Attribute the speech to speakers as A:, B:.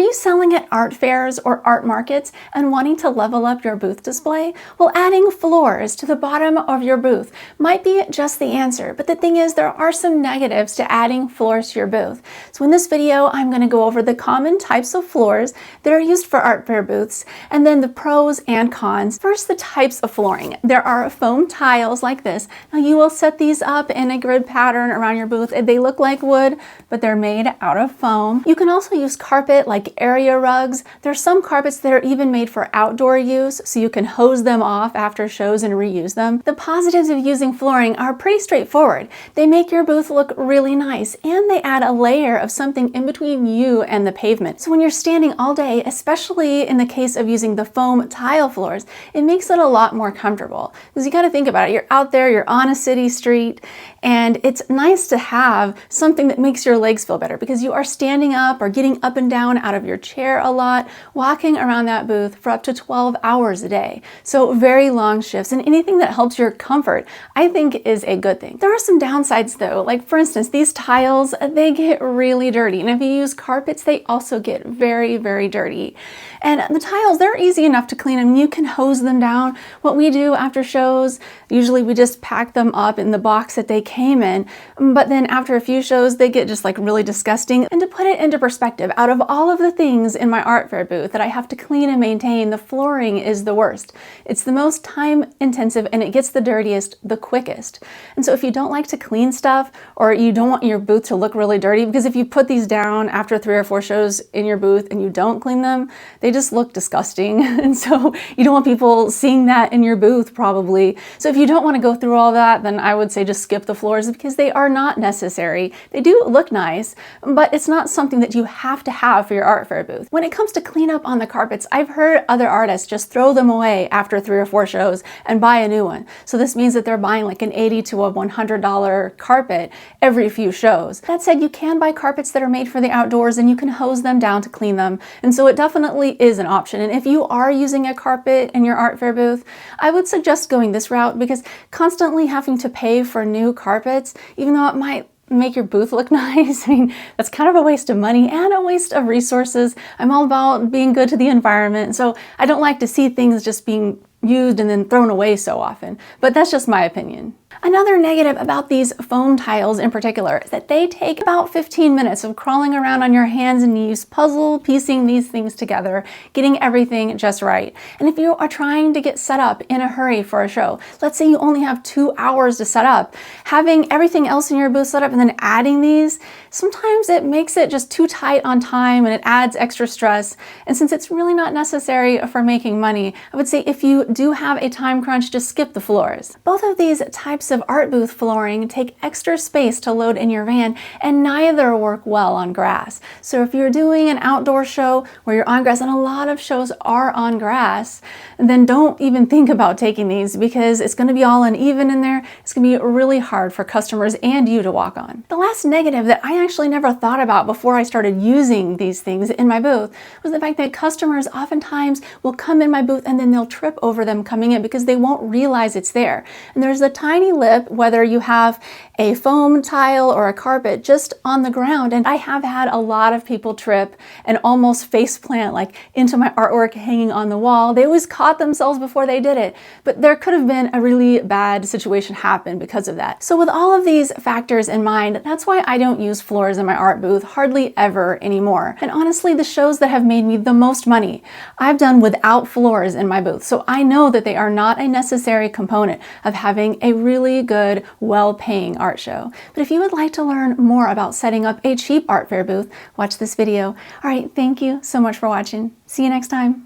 A: Are you selling at art fairs or art markets and wanting to level up your booth display? Well, adding floors to the bottom of your booth might be just the answer, but the thing is there are some negatives to adding floors to your booth. So in this video, I'm going to go over the common types of floors that are used for art fair booths, and then the pros and cons. First, the types of flooring. There are foam tiles like this. Now you will set these up in a grid pattern around your booth. They look like wood, but they're made out of foam. You can also use carpet like area rugs. There's some carpets that are even made for outdoor use, so you can hose them off after shows and reuse them. The positives of using flooring are pretty straightforward. They make your booth look really nice, and they add a layer of something in between you and the pavement. So when you're standing all day, especially in the case of using the foam tile floors, it makes it a lot more comfortable. Because you got to think about it, you're out there, you're on a city street, and it's nice to have something that makes your legs feel better because you are standing up or getting up and down out of your chair a lot, walking around that booth for up to 12 hours a day. So very long shifts, and anything that helps your comfort, I think, is a good thing. There are some downsides though, like for instance, these tiles, they get really dirty. And if you use carpets, they also get very, very dirty. And the tiles, they're easy enough to clean them. You can hose them down. What we do after shows, usually we just pack them up in the box that they came in. But then after a few shows, they get just like really disgusting. And to put it into perspective, out of all of the things in my art fair booth that I have to clean and maintain, the flooring is the worst. It's the most time intensive and it gets the dirtiest the quickest. And so if you don't like to clean stuff, or you don't want your booth to look really dirty, because if you put these down after 3 or 4 shows in your booth and you don't clean them, they just look disgusting. And so you don't want people seeing that in your booth probably. So if you don't want to go through all that, then I would say just skip the floors because they are not necessary. They do look nice, but it's not something that you have to have for your art fair booth. When it comes to cleanup on the carpets, I've heard other artists just throw them away after 3 or 4 shows and buy a new one. So this means that they're buying like an $80 to $100 carpet every few shows. That said, you can buy carpets that are made for the outdoors and you can hose them down to clean them. And so it definitely is an option. And if you are using a carpet in your art fair booth, I would suggest going this route because constantly having to pay for new carpets, even though it might make your booth look nice, I mean, that's kind of a waste of money and a waste of resources. I'm all about being good to the environment, so I don't like to see things just being used and then thrown away so often, but that's just my opinion. Another negative about these foam tiles in particular is that they take about 15 minutes of crawling around on your hands and knees, piecing these things together, getting everything just right. And if you are trying to get set up in a hurry for a show, let's say you only have 2 hours to set up, having everything else in your booth set up and then adding these, sometimes it makes it just too tight on time and it adds extra stress. And since it's really not necessary for making money, I would say if you do have a time crunch, just skip the floors. Both of these types of art booth flooring take extra space to load in your van, and neither work well on grass. So if you're doing an outdoor show where you're on grass, and a lot of shows are on grass, then don't even think about taking these because it's going to be all uneven in there. It's going to be really hard for customers and you to walk on. The last negative that I actually never thought about before I started using these things in my booth was the fact that customers oftentimes will come in my booth and then they'll trip over them coming in because they won't realize it's there. And there's a tiny lip, whether you have a foam tile or a carpet, just on the ground. And I have had a lot of people trip and almost face plant like into my artwork hanging on the wall. They always caught themselves before they did it, but there could have been a really bad situation happen because of that. So with all of these factors in mind, that's why I don't use floors in my art booth hardly ever anymore. And honestly, the shows that have made me the most money, I've done without floors in my booth. So I know that they are not a necessary component of having a really good, well-paying art show. But if you would like to learn more about setting up a cheap art fair booth, watch this video. All right, thank you so much for watching. See you next time.